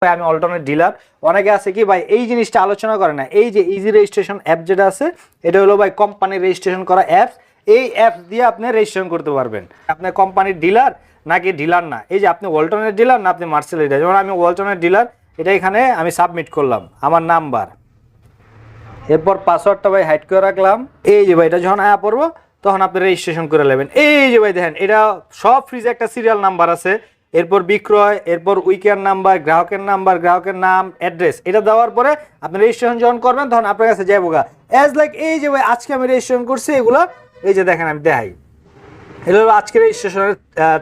ভাই আমি অল্টনের ডিলার। অনেকে আছে কি ভাই এই জিনিসটা আলোচনা করে না, এই যে ইজি রেজিস্ট্রেশন অ্যাপ যেটা আছে এটা হলো ভাই কোম্পানির রেজিস্ট্রেশন করা অ্যাপস। এই অ্যাপস দিয়ে আপনি রেজিস্ট্রেশন করতে পারবেন। আপনি কোম্পানির ডিলার নাকি ডিলার না, এই যে আপনি ওয়ালটনের ডিলার না আপনি মার্সেলের ডিলার। যেমন আমি ওয়ালটনের ডিলার, এটা এখানে আমি সাবমিট করলাম আমার নাম্বার, এরপর পাসওয়ার্ডটা ভাই হাইড করে রাখলাম। এই যে ভাই এটা যখন আয়া পড়বো তখন আপনি রেজিস্ট্রেশন করে নেবেন। এই যে ভাই দেখেন এটা সব ফ্রিজে একটা সিরিয়াল নাম্বার আছে, এরপর বিক্রয়, এরপর উইকের নাম্বার, গ্রাহকের নাম, অ্যাড্রেস, এটা দেওয়ার পরে আপনি রেজিস্ট্রেশন যখন করবেন তখন আপনার কাছে যাবো গা অ্যাজ লাইক এই যে ভাই আজকে আমি রেজিস্ট্রেশন করছি এগুলো। এই যে দেখেন আমি দেখাই, এটা হলো আজকের রেজিস্ট্রেশনের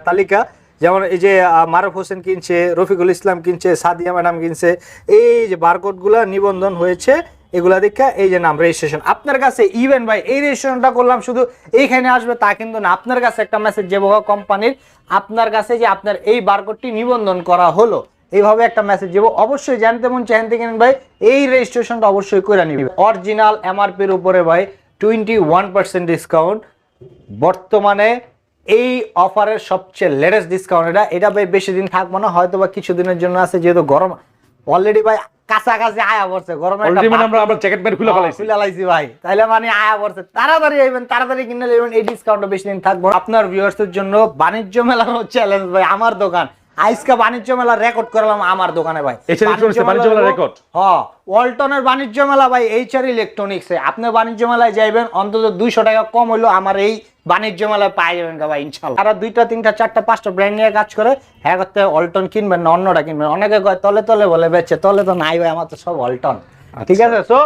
তালিকা। যেমন এই যে মারুফ হোসেন কিনছে, রফিকুল ইসলাম কিনছে, সাদিয়া ম্যাডাম কিনছে, এই যে বারকোডগুলো নিবন্ধন হয়েছে এগুলা দেখা এই যে নাম রেজিস্ট্রেশন আপনার কাছে। ইভেন ভাই এই রেজিস্ট্রেশনটা করলাম শুধু এইখানে আসবে তা কিন্তু না, আপনার কাছে একটা মেসেজ যাবো কোম্পানির আপনার কাছে যে আপনার এই বারকোডটি নিবন্ধন করা হলো, এইভাবে একটা মেসেজ যাবো। অবশ্যই জানতে মন চাইতে কিনেন ভাই এই রেজিস্ট্রেশনটা অবশ্যই করে নিবে। অরিজিনাল এমআরপির উপরে ভাই 21% ডিসকাউন্ট বর্তমানে এই অফারের সবচেয়ে লেটেস্ট ডিসকাউন্ট। এটা ভাই বেশি দিন থাকবো না, হয়তো বা কিছুদিনের জন্য আছে, যেহেতু গরম অলরেডি ভাই কাছাকাছি আয়া পড়ছে, গরমে আমরা জ্যাকেট প্যান্ট খুলে ফেলাইছি ভাই, তাইলে মানে আয়া পড়ছে, তাড়াতাড়ি আইবেন, তাড়াতাড়ি কিনে নেবেন। এই ডিসকাউন্টটা বেশি দিন থাকবো। আপনার ভিউয়ার্সদের জন্য বাণিজ্য মেলার চ্যালেঞ্জ ভাই, আমার দোকান আজকে বাণিজ্য মেলা রেকর্ড করলাম আমার দোকানে ভাই। বাণিজ্য মেলা রেকর্ড ওয়ালটনের বাণিজ্য মেলা ভাই, এইচআর ইলেকট্রনিক্সে আপনি বাণিজ্য মেলায় যাইবেন অন্তত 200 টাকা কম হইলো আমার এই বাণিজ্য মেলায় পাই যাবেন ভাই ইনশাআল্লাহ। তারা 2টা 3টা 4টা 5টা ব্র্যান্ড নিয়ে কাজ করে, হ্যাঁ করতে ওয়ালটন কিনবেন না অন্যটা কিনবেন। অনেকে কয় তলে তলে বলে বেচে, তলে তো নাই ভাই, আমার তো সব ওয়ালটন। ঠিক আছে, সো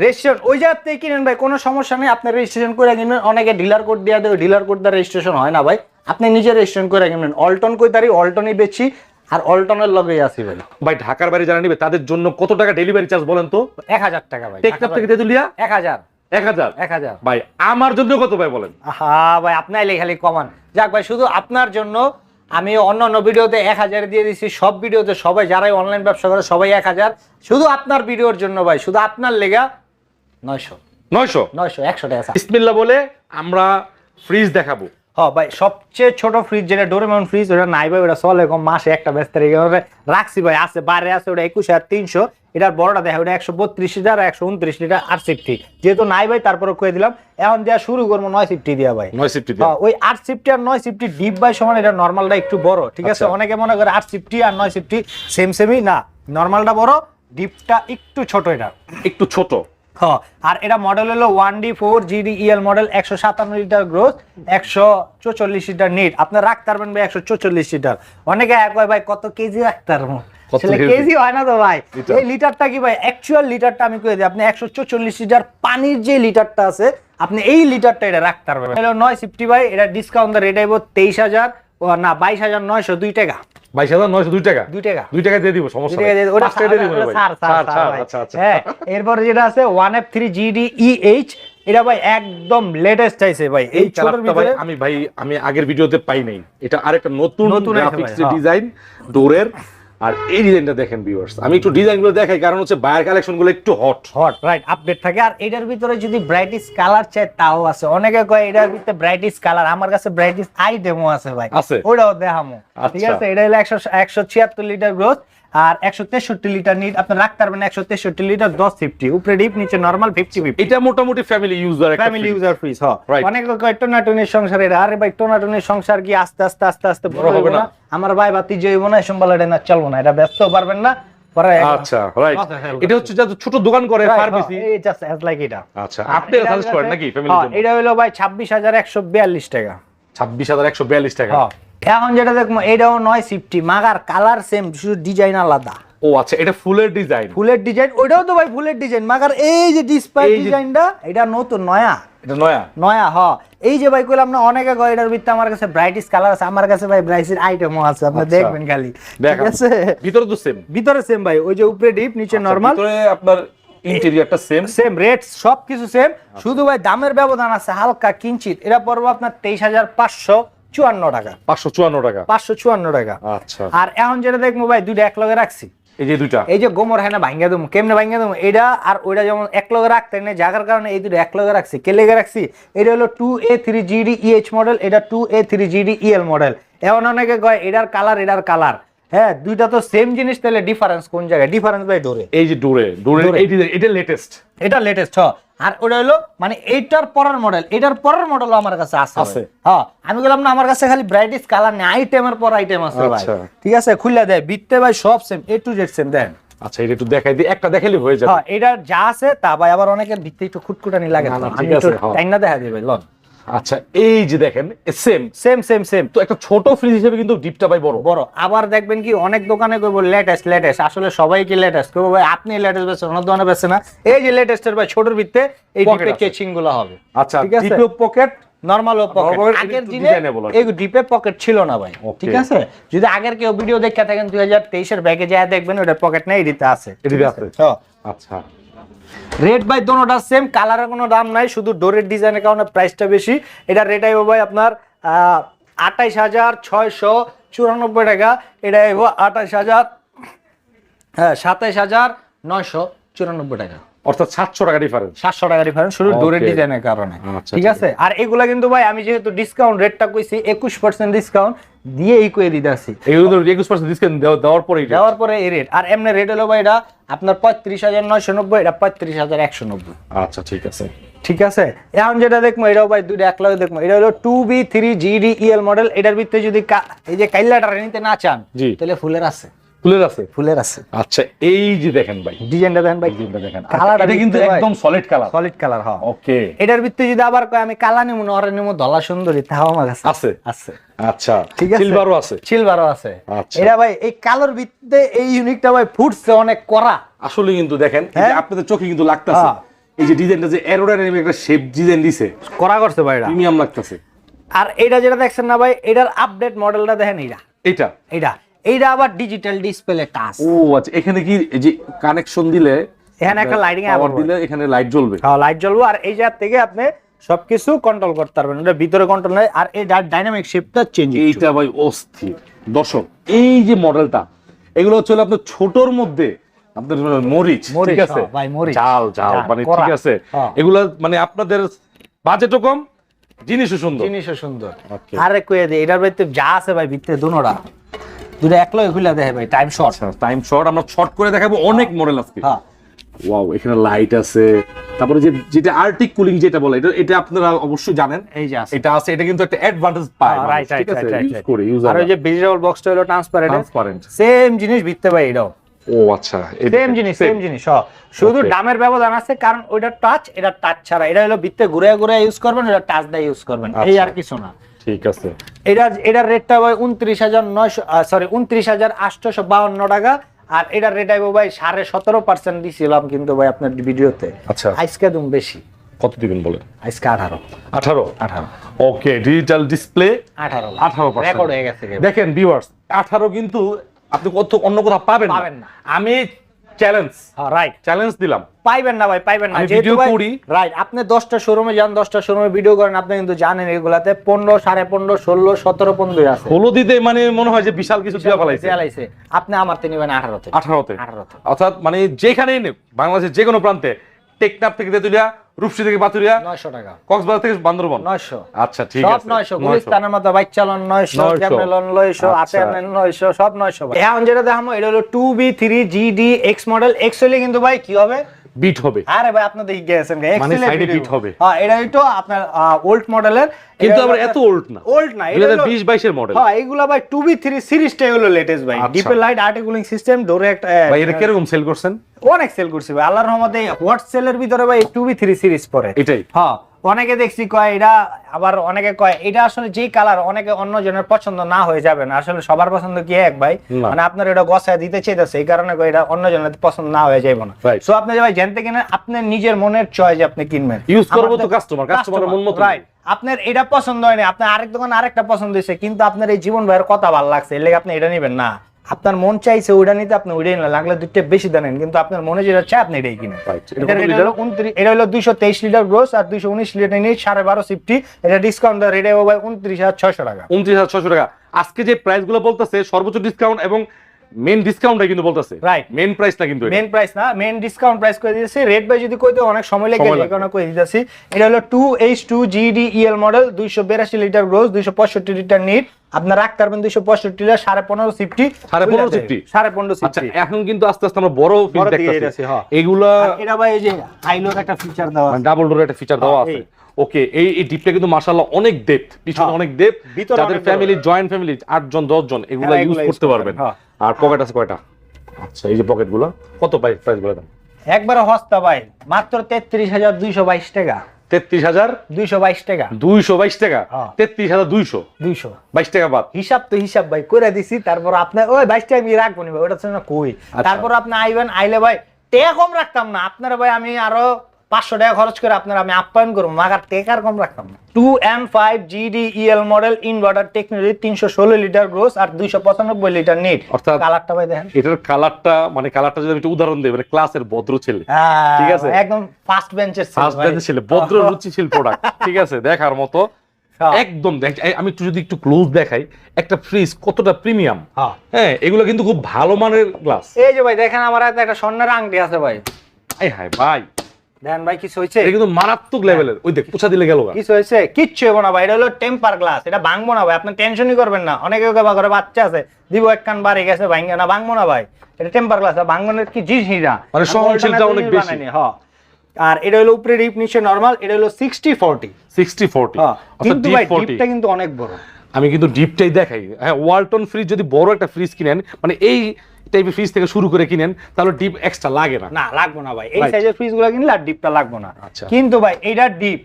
রেজিস্ট্রেশন ওই জায়গাতেই কিনেন ভাই, কোনো সমস্যা নেই। আপনি রেজিস্ট্রেশন করে কিনবেন, অনেকে ডিলার কোড দিয়ে দেবে, ডিলার কোড দ্বারা রেজিস্ট্রেশন হয় না ভাই, আপনি নিজে রেজিস্ট্রেশন করে কিনবেন। অল্টন কই তারি অল্টনই বেচি আর অল্টনের লগেই আসি ভাই। ভাই ঢাকার বাইরে যারা নিবে তাদের জন্য কত টাকা ডেলিভারি চার্জ বলেন তো? 1000 টাকা ভাই। টেকনাফ থেকে তেতুলিয়া 1000 ভাই। আমার জন্য কত ভাই বলেন? হ্যাঁ ভাই আপনি আইলে খালি কমান। যাক ভাই শুধু আপনার জন্য আমি অন্য ভিডিওতে 1000 দিয়ে দিছি, সব ভিডিওতে সবাই যারাই অনলাইন ব্যবসা করে সবাই 1000, শুধু আপনার ভিডিওর জন্য ভাই, শুধু আপনার লেগা 900 100 টাকা। বিসমিল্লাহ বলে আমরা ফ্রিজ দেখাবো। হ্যাঁ ভাই সবচেয়ে ছোট ফ্রিজ যেটা ডোরেমন ফ্রিজ, ওটা নাই ভাই, ওটা চলে কম মাসে একটা ব্যস্ত রাখছি ভাই, আছে বাইরে আছে ওটা 21300। এটার বড়টা দেখা ওটা 132 লিটার 129 লিটার 8 সিফটি, যেহেতু নাই ভাই তারপরে কয়ে দিলাম এখন দেওয়া শুরু করবো 9 সিফটি দিয়া ভাই। 9 সিফটি দিয়া ওই 8 সিফটি আর 9 সিফটি ডিপ বাই সমান, এটা নরমালটা একটু বড়। ঠিক আছে, অনেকে মনে করে 8 সিফটি আর 9 সিফটি সেমই না, নরমালটা বড় ডিপটা একটু ছোট, এটা একটু ছোট। আর এটা মডেল হলো 1D4 GDEL model, 157 litre growth, 144 litre NEET. আপনার রাখতে পারবেন ভাই 144 লিটার। অনেকে কয় ভাই কত কেজি রাখতে পারবো, কেজি হয় না তো ভাই, এই লিটারটা কি ভাই অ্যাকচুয়াল লিটারটা আমি কই দিই, আপনি 144 লিটার পানির যে লিটারটা আছে আপনি এই লিটারটা এটা রাখতে পারবেন। হলো 9 সিফটি ভাই, এটা ডিসকাউন্ট রেট আইবো 23000 না 22902 টাকা। 22902 টাকা, 2 টাকা দিয়ে দিব, সমস্যা নেই, ওটা দিয়ে দিব ভাই। আচ্ছা হ্যাঁ, এরপর যেটা আছে 1F3 GDEH, এটা ভাই একদম লেটেস্ট আইছে ভাই। এই কালারটা ভাই আমি আগের ভিডিওতে পাই নাই, এটা আরেকটা নতুন গ্রাফিক্স ডিজাইন ডোরের। আর এই ডিজাইনটা দেখেন ভিউয়ার্স, আমি একটু ডিজাইনগুলো দেখাই কারণ হচ্ছে বায়ার কালেকশনগুলো একটু হট রাইট আপডেট থাকে। আর এটার ভিতরে যদি ব্রাইটিশ কালার চাই তাও আছে, অনেকে কয় এটার ভিতরে ব্রাইটিশ কালার, আমার কাছে ব্রাইটিশ আইটেমও আছে ভাই, ওটাও দেখামো। ঠিক আছে, এটা হলো 176 লিটার গ্রোথ আর 163 লিটার নিট। আপনি রাখতে পারবেন 163 লিটার 10 সিফটি, উপরে ডিপ নিচে নরমাল 50। এটা মোটামুটি ফ্যামিলি ইউজার ফ্রিজ। অনেকে কয় টোনাটুনির সংসার, এটা আরে ভাই টোনাটুনির সংসার কি আস্তে আস্তে বড় হবে না, আমার ভাই বাতি জইব না, সম্বলটা না চলবো না, এটা ব্যস্ত পারবেন না পরে। আচ্ছা রাইট, এটা হচ্ছে যা ছোট দোকান করে ফার্মেসি, এই জাস্ট অ্যাজ লাইক এটা। আচ্ছা আপনি সাজেস্ট করেন নাকি ফ্যামিলির জন্য? এটা হলো ভাই 26142 টাকা। 26142 টাকা। এখন যেটা দেখবো এটাও 9 সিফটি, মাগার কালার সেম, শুধু ডিজাইন আলাদা। ও আচ্ছা, এটা ফুলের ডিজাইন। ওইটাও তো ভাই ফুলের ডিজাইন, মাগার এই যে ডিসপ্লে ডিজাইনটা এটা নতুন নয়া, এটা নয়া এই যে ভাই কইলাম না অনেকে কয় এটার ভিতরে আমার কাছে ব্রাইটিশ কালার আছে, আমার কাছে ভাই ব্রাইটিশ আইটেমও আছে, আপনি দেখবেন খালি। ঠিক আছে, ভিতরে সেম ভাই, ওই যে উপরে ডিপ নিচে নরমাল, ভিতরে আপনার ইন্টেরিয়রটা সেম রেট সবকিছু সেম, শুধু ভাই দামের ব্যবধান আছে হালকা কিঞ্চিত। এটা পড়বে আপনার 23554 টাকা। 554 টাকা। আচ্ছা, আর এখন যেটা দেখবো ভাই দুইটা এক লগে রাখছি, এই যে গোমর হয় না ভাঙ্গা দেবো, কেমনে ভাঙ্গা দেবো, এটা আর ওইটা যেমন এক লগে রাখতে নেই, জায়গার কারণে এই দুটো এক লগে রাখছি। কে লেগে রাখছি, এটা হলো 2A3 GDEH মডেল, এটা 2A3 GDEL মডেল। এখন অনেকে কয় এটার কালার হ্যাঁ দুইটা তো সেম জিনিস, তাহলে ডিফারেন্স কোন জায়গায়? ডিফারেন্স ভাই ডোরে। এই যে ডোরের এটা লেটেস্ট, এটা লেটেস্ট। আর ওটা হলো মানে এইটার পরের মডেল, এটার পরের মডেল আমার কাছে আছে। হ্যাঁ আমি বললাম না আমার কাছে খালি ব্রাইটিশ কালার নেই, আইটেমের পর আইটেম আছে ভাই। ঠিক আছে খুলে দেয় বিটতে ভাই সব same, A to Z same. দেন আচ্ছা এটা একটু দেখাই দিই, একটা দেখাইলে হয়ে যাবে। হ্যাঁ এটা যা আছে তা ভাই, আবার অনেকের ভিতরে একটু খুটখুটানি লাগে, ঠিক আছে তাই না দেখা দিবে লন। আচ্ছা এই যে দেখেন সেম সেম সেম সেম। তো একটা ছোট ফ্রিজ হিসেবে কিন্তু ডিপটা ভাই বড় বড়। আবার দেখবেন কি অনেক দোকানে কইব লেটেস্ট লেটেস্ট, আসলে সবাই কি লেটেস্ট কইব ভাই, আপনি লেটেস্ট বেচছেন অন্য দোকানে বেচছে না। এই যে লেটেস্টের ভাই ছোটর ভিতরে এই ডিপে কেচিং গুলো হবে। আচ্ছা ডিপে পকেট, নরমাল পকেট। আগের দিনে এই ডিপে পকেট ছিল না ভাই। ঠিক আছে যদি আগের কেউ ভিডিও দেখে থাকেন 2023 এর ব্যাগে যায় দেখবেন ওটা পকেট নাই, এডিতে আছে। এডিতে আছে। আচ্ছা রেট ভাই দোনোটা সেম, কালারের কোনো দাম নাই, শুধু ডোরের ডিজাইনের কারণে প্রাইসটা বেশি। এটা রেট আইবো ভাই আপনার 28,694 টাকা। এটা আইবো 27,994 টাকা, অর্থাৎ 700 টাকা ডিফারেন্স। 700 টাকা ডিফারেন্স শুধু ডোরের ডিজাইনের কারণে। ঠিক আছে আর এগুলা কিন্তু ভাই আমি যেহেতু ডিসকাউন্ট রেটটা কইছি 21% ডিসকাউন্ট দিয়ে এই কই দিতাছি। এগুলো 21% ডিসকাউন্ট দেওয়ার পরে এই রেট। আর এমনি রেট হলো ভাই এটা আপনার 35,990, এটা 35,190। আচ্ছা ঠিক আছে। ঠিক আছে এখন যেটা দেখবো এটাও ভাই দুইটা একলাগে দেখবো। এটা হলো 2B3GDEL মডেল। এটার ভিতরে যদি এই যে কাইলাটা নিতে না চান তাহলে ফুলের আছে। আচ্ছা এই যে দেখেন ভাই ডিজাইনটা দেখেন ভাই, ডিজাইনটা দেখেন, এটা কিন্তু একদম সলিড কালার। হ্যাঁ ওকে। এটার ভিতরে যদি আবার কয় আমি কালা নিমু না অরে নিমু ধলা সুন্দরী, তাও আমার কাছে আছে। আচ্ছা ঠিক আছে সিলভারও আছে। আচ্ছা এটা ভাই এই কালার ভিতরে এই ইউনিকটা ভাই ফুটছে অনেক করা। আসলে কিন্তু দেখেন এই যে আপনাদের চোখে কিন্তু লাগতাছে এই যে ডিজাইনটা যে এরোডাইনামিক একটা শেপ ডিজাইন দিছে, করা করছে ভাই, এটা প্রিমিয়াম লাগতাছে। আর এটা যেটা দেখছেন না ভাই এটার আপডেট মডেলটা দেখেন। এইটা আবার ডিজিটাল ডিসপ্লে টাচ। ও আচ্ছা এখানে কি এই যে কানেকশন দিলে এখানে একটা লাইটিং পাওয়ার দিলে এখানে লাইট জ্বলবে। হ্যাঁ লাইট জ্বলবে আর এই জায়গা থেকে আপনি সবকিছু কন্ট্রোল করতে পারবেন, এটা ভিতরে কন্ট্রোল নাই। আর এই ডাইনামিক শেপটা চেঞ্জ, এইটা ভাই অস্থির। দর্শক এই যে মডেলটা এগুলো হচ্ছে আপনার ছোটর মধ্যে আপনাদের মরিচ, ঠিক আছে ভাই মরিচ জাল মানে ঠিক আছে এগুলা মানে আপনাদের বাজেটও কম, জিনিসও সুন্দর। আরে কইয়া দে এটার ভিতরে যা আছে ভাই ভিতরে দুনোটা দুটো একলাই খুলে দেখে ভাই টাইম শর্ট আমরা শর্ট করে দেখাবো অনেক মডেল আজকে। ওয়াও এখানে লাইট আছে, তারপরে যেটা আর্টিক কুলিং যেটা বলে এটা আপনারা অবশ্যই জানেন। এই যে এটা আছে, এটা কিন্তু একটা অ্যাডভান্টেজ পায়, ঠিক আছে ইউজ করে ইউজার। আর ওই যে ভেজিটেবল বক্সটা হলো ট্রান্সপারেন্ট সেম জিনিস ভিতরে ভাই এটাও। ও আচ্ছা সেম জিনিস শুধু দামের ব্যবধান আছে, কারণ ওইটা টাচ এটা টাচ ছাড়া। এটা হলো ভিতরে ঘুরে ইউজ করবেন, এটা টাচ দিয়ে ইউজ করবেন, এই আর কিছু না। ঠিক আছে এটার রেটটা ভাই 29,852 টাকা। আর এটার রেট আইবো ভাই 17.5% দিছিলাম কিন্তু ভাই আপনার ভিডিওতে। আচ্ছা আজকে দাম বেশি। কত দিবেন বলেন? আজকে 18। ওকে ডিজিটাল ডিসপ্লে 18% রেকর্ড হয়ে গেছে। দেখেন ভিউয়ার্স 18 কিন্তু আপনি অন্য কোথাও পাবেন না। আমি চ্যালেঞ্জ দিলাম, পাইবেন না ভাই, পাইবেন না। যেহেতু ভাই রাইট আপনি 10টা শোরুমে যান, 10টা শোরুমে ভিডিও করেন, আপনি কিন্তু জানেন এগুলাতে 15, 15.5, 16, 17 পর্যন্ত আছে। হলো দিতে মানে মনে হয় যে বিশাল কিছু দিয়া ফলাইছে। আপনি আমার তে নিবেন 18 তে। অর্থাৎ মানে যেখানেই নেই বাংলাদেশের যে কোনো প্রান্তে, টেকনাফ থেকে তেতুলিয়া, রূপসী থেকে পাতুরিয়া 900 টাকা, কক্সবাজার থেকে বান্দরবান 900। আচ্ছা ঠিক আছে, সব 900। গুলিস্তানের মতো বাইক চালান 900, ক্যামেলন 900, আতেন 900, সব 900। এখন যেটা দেখামো এটা হলো 2B3GDX মডেল। এক্সুয়ালি কিন্তু ভাই কি হবে, বিট হবে। আরে ভাই আপনি দেখে গেছেন মানে সাইডে বিট হবে। হ্যাঁ এটা একটু আপনার ওল্ড মডেলের, কিন্তু আবার এত ওল্ড না, এটা 2022 এর মডেল। হ্যাঁ এগুলা ভাই 2B3 সিরিজটাই হলো লেটেস্ট ভাই। ডিপে লাইট আর্টিকুলিং সিস্টেম ডোরে একটা। ভাই এটা কিরকম সেল করছেন? অনেক সেল করছি ভাই আল্লাহর রহমতে। হোয়াট সেলের ভিতরে ভাই 2B3 সিরিজ পড়ে এটাই। হ্যাঁ অনেকে দেখছি কয় এটা, আবার অনেকে কয় এটা আসলে যেই কালার অনেকে অন্য জনের পছন্দ না হয়ে যাবে না, আসলে সবার পছন্দ কি এক ভাই, মানে আপনার এটা গছায় দিতে চাইতেছে এই কারণে কয় এটা অন্য জনের পছন্দ না হয়ে যাবে না। সো আপনি ভাই জানতে কিনেন আপনার নিজের মনের চয়েস আপনি কিনবেন, ইউজ করব তো কাস্টমারের মন মতো। রাইট আপনার এটা পছন্দ হয়নি, আপনার আরেক দোকান আরেকটা পছন্দ হয়েছে, কিন্তু আপনার এই জীবন ভাইয়ের কথা ভালো লাগছে এর লাগি আপনি এটা নেবেন না। আপনার মন চাইছে ওইটা নিতে, আপনি ওইটাই না, লাগলে দুইটা বেশি দেন, কিন্তু আপনার মনে যেটা চায় আপনি এটাই কিনেন। এটা হলো 223 লিটার গ্রোস আর 219 লিটার নিয়ে 12.5 সিফটি। এটা ডিসকাউন্ট রেট হবে ভাই 29,600 টাকা। 29,600 টাকা। আজকে যে প্রাইস গুলো বলতেছে সর্বোচ্চ ডিসকাউন্ট এবং মেন ডিসকাউন্টটা কিন্তু বলতেছে, রাইট মেন প্রাইস না, কিন্তু মেন প্রাইস না, মেন ডিসকাউন্ট প্রাইস করে দিয়েছি। রেট ভাই যদি কইতে অনেক সময় লাগে এই কারণে কই দিতেছি। এটা হলো 2H2GDEL model, 282 litre gross, 265 litre NEET, আপনার রাখতে পারবেন 265 লিটার 15.5 সিফটি 15.5 সিফটি 15.5 সিফটি। আচ্ছা এখন কিন্তু আস্তে আস্তে আমরা বড় ফ্রিজ দেখতেছি এগুলা এটা ভাই এই যে হাইলোর একটা ফিচার দেওয়া আছে, ডাবল ডোরের একটা ফিচার দেওয়া আছে। ওকে, এই ডিপটা কিন্তু মাশাআল্লাহ অনেক ডেপথ, পিছনে অনেক ডেপথ, যাদের ফ্যামিলি জয়েন্ট ফ্যামিলি 8 জন 10 জন এগুলা ইউজ করতে পারবেন। আর পকেট আছে কয়টা? আচ্ছা এই যে পকেটগুলো কত প্রাইস বলে দেন? একবারে সস্তা ভাই, মাত্র 33,222 টাকা। 33,222 টাকা। 222 টাকা? 33,222 টাকা বাদ। হিসাব তো হিসাব ভাই করে দিছি, তারপর আপনি ওই 22 টাকা আমি রাখবো না ভাই, ওটা না কই। তারপর আপনি আইবেন, আইলে ভাই টাকা কম রাখতাম না আপনারা ভাই, আমি আরো 500 টাকা খরচ করে আপনারা আমি আপ্যায়ন করবো, মাগার টাকার কম রাখতাম না। 2M5 GDEL model inverter technology, 316 litre gross আর 295 লিটার নিট। অর্থাৎ কালারটা ভাই দেখেন, এটার কালারটা মানে কালারটা যদি আমি একটু উদাহরণ দেই, মানে ক্লাসের ভদ্র ছেলে, ঠিক আছে, একদম ফার্স্ট বেঞ্চের ছেলে, ভদ্র রুচিশীল প্রোডাক্ট, ঠিক আছে, দেখার মতো একদম। দেখ আমি একটু ক্লোজ দেখাই, একটা ফ্রিজ কতটা প্রিমিয়াম। হ্যাঁ এগুলো কিন্তু খুব ভালো মানের গ্লাস। এই যে ভাই দেখেন আমার হাতে একটা স্বর্ণের আংটি আছে ভাই। হায় ভাই দেন ভাই কিছু হইছে? এটা কিন্তু মারাত্মক লেভেলের। ওই দেখ পোছা দিলে গেল, কিছু হইছে? কিচ্ছু হবে না ভাই, এটা হলো টেম্পার গ্লাস, এটা ভাঙবো না ভাই, আপনি টেনশনই করবেন না। অনেকে ঘরে বাচ্চা আছে, দিব এক কান বাড়ি গেছে, ভাঙবে না, ভাঙবো না ভাই, এটা টেম্পার গ্লাস, ভাঙনের কি জিনিসই না, মানে সহনশীলতা অনেক বেশি। হ্যাঁ, আর এটা হলো উপরে ডিপ নিচে নরমাল, এটা হলো 60-40 কিন্তু ভাই ডিপটা কিন্তু অনেক বড়। আমি কিন্তু ডিপটাই দেখাই। হ্যাঁ ওয়ালটন ফ্রিজ যদি বড় একটা ফ্রিজ কিনেন, মানে এই টাইপের ফ্রিজ থেকে শুরু করে কিনেন, তাহলে ডিপ এক্সট্রা লাগে না। না লাগবে না ভাই, এই সাইজের ফ্রিজগুলো কিনলে আর ডিপটা লাগবে না। কিন্তু ভাই এইটা ডিপ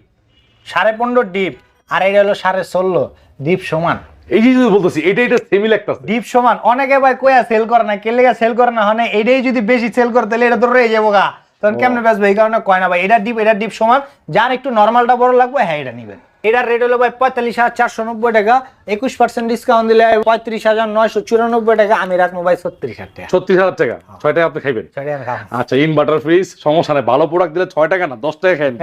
15.5 ডিপ, আর এটা হলো 16.5 ডিপ সমান। এই যে বলতেছি এটা সেমি লাগতেছে, ডিপ সমান। অনেকে ভাই কইয়া সেল করে না, কে লেগে সেল করে না, হয় না এইটাই যদি বেশি সেল করে তাহলে এটা তো রয়ে যাবো গা, তখন কেমনে বেচবে? এই কারণে কয় না ভাই, এটা ডিপ সমান। যার একটু নরমালটা বড় লাগবে, হ্যাঁ এটা নিবেন। এটার রেট হলো ভাই 45,490 টাকা, 21% ডিসকাউন্ট দিলে 35,994 টাকা। আমি রাখবো ভাই 36,000 টাকা। 36,000 টাকা? 6 টাকা আপনি খাইবেন? আচ্ছা ইনভার্টার ফ্রিজ সমস্যা নাই, ভালো প্রোডাক্ট দিলে 6 টাকা না 10 টাকা খাইবেন।